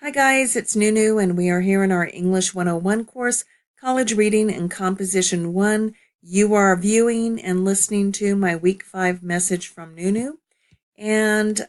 Hi guys, it's Nunu and we are here in our English 101 course, College Reading and Composition 1. You are viewing and listening to my week 5 message from Nunu. And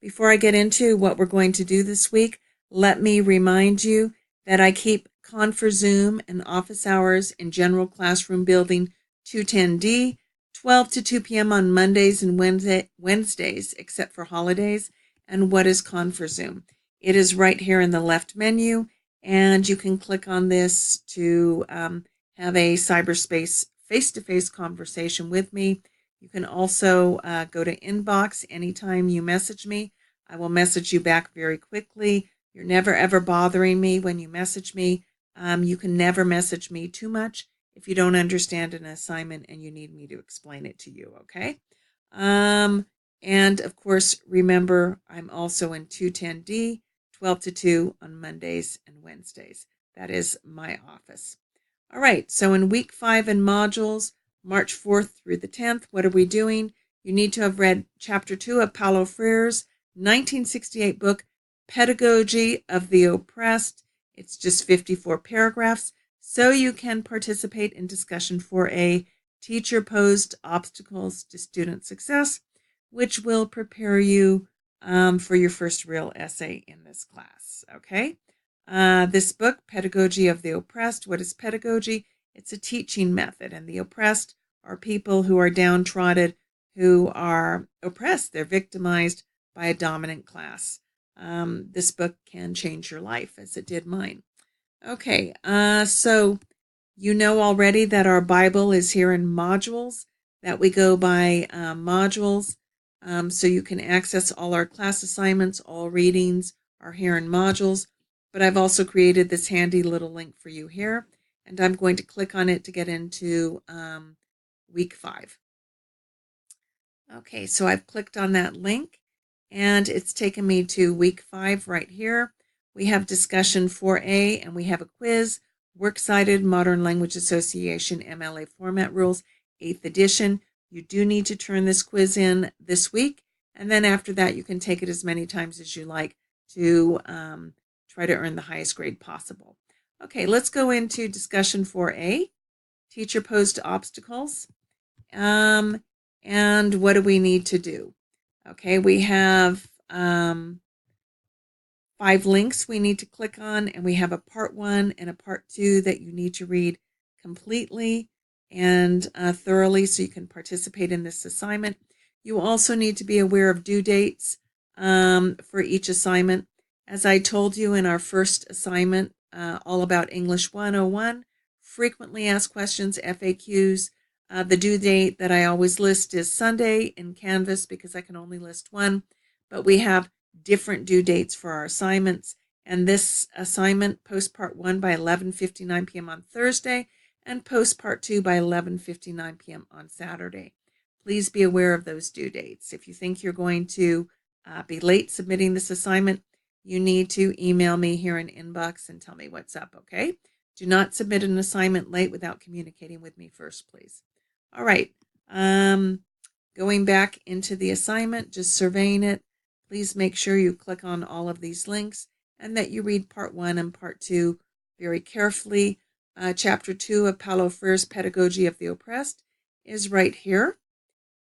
before I get into what we're going to do this week, let me remind you that I keep Confer-Zoom and office hours in General Classroom Building 210D, 12 to 2 p.m. on Mondays and Wednesdays, except for holidays. And what is Confer-Zoom? It is right here in the left menu, and you can click on this to have a cyberspace face-to-face conversation with me. You can also go to inbox anytime you message me. I will message you back very quickly. You're never ever bothering me when you message me. You can never message me too much if you don't understand an assignment and you need me to explain it to you, okay? And of course, remember, I'm also in 210D, 12 to 2 on Mondays and Wednesdays. That is my office. All right, so in week 5 in modules, March 4th through the 10th, what are we doing? You need to have read Chapter 2 of Paulo Freire's 1968 book, Pedagogy of the Oppressed. It's just 54 paragraphs, so you can participate in discussion for a teacher-posed obstacles to student success, which will prepare you for your first real essay in this class, okay? This book, Pedagogy of the Oppressed, what is pedagogy? It's a teaching method, and the oppressed are people who are downtrodden, who are oppressed. They're victimized by a dominant class. This book can change your life, as it did mine. Okay, so you know already that our Bible is here in modules, that we go by modules, so you can access all our class assignments, all readings are here in modules, but I've also created this handy little link for you here, and I'm going to click on it to get into week 5. Okay, so I've clicked on that link, and it's taken me to week 5 right here. We have discussion 4A, and we have a quiz, Works Cited Modern Language Association MLA Format Rules, 8th edition. You do need to turn this quiz in this week, and then after that you can take it as many times as you like to try to earn the highest grade possible. Okay, let's go into discussion 4A, teacher posed obstacles. And what do we need to do? Okay, we have 5 links we need to click on, and we have a part 1 and a part 2 that you need to read completely and thoroughly so you can participate in this assignment. You also need to be aware of due dates for each assignment. As I told you in our first assignment, all about English 101, frequently asked questions, FAQs. The due date that I always list is Sunday in Canvas because I can only list one, but we have different due dates for our assignments. And this assignment, post part 1 by 11:59 p.m. on Thursday, and post part 2 by 11:59 p.m. on Saturday. Please be aware of those due dates. If you think you're going to be late submitting this assignment, you need to email me here in inbox and tell me what's up, okay? Do not submit an assignment late without communicating with me first, please. All right. Going back into the assignment, just surveying it, please make sure you click on all of these links and that you read part 1 and part 2 very carefully. Chapter 2 of Paulo Freire's Pedagogy of the Oppressed is right here,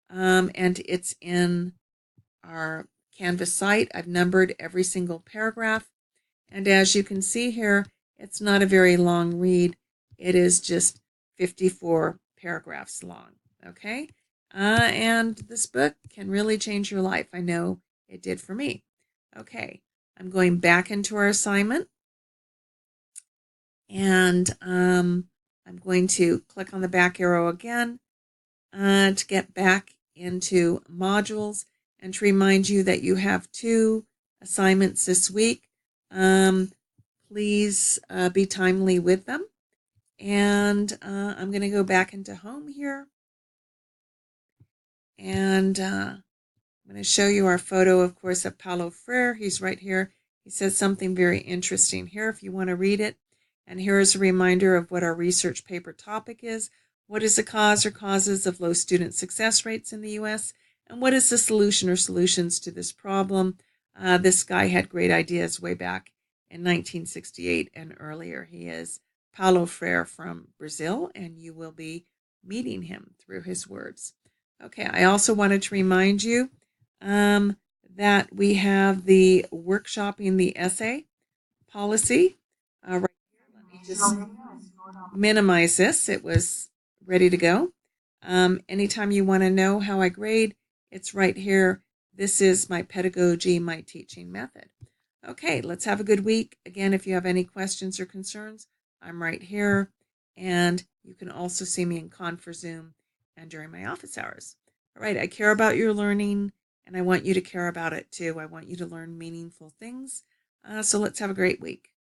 and it's in our Canvas site. I've numbered every single paragraph, and as you can see here, it's not a very long read. It is just 54 paragraphs long, okay? And this book can really change your life. I know it did for me. Okay, I'm going back into our assignment, and I'm going to click on the back arrow again to get back into modules and to remind you that you have 2 assignments this week. Please be timely with them. And I'm going to go back into home here. And I'm going to show you our photo, of course, of Paulo Freire. He's right here. He says something very interesting here if you want to read it. And here is a reminder of what our research paper topic is. What is the cause or causes of low student success rates in the U.S.? And what is the solution or solutions to this problem? This guy had great ideas way back in 1968 and earlier. He is Paulo Freire from Brazil, and you will be meeting him through his words. Okay, I also wanted to remind you that we have the workshopping the essay policy right here. Let me just minimize this. It was ready to go. Anytime you want to know how I grade, it's right here. This is my pedagogy, my teaching method. Okay, let's have a good week. Again, if you have any questions or concerns, I'm right here. And you can also see me in ConferZoom and during my office hours. All right, I care about your learning, and I want you to care about it too. I want you to learn meaningful things. So let's have a great week.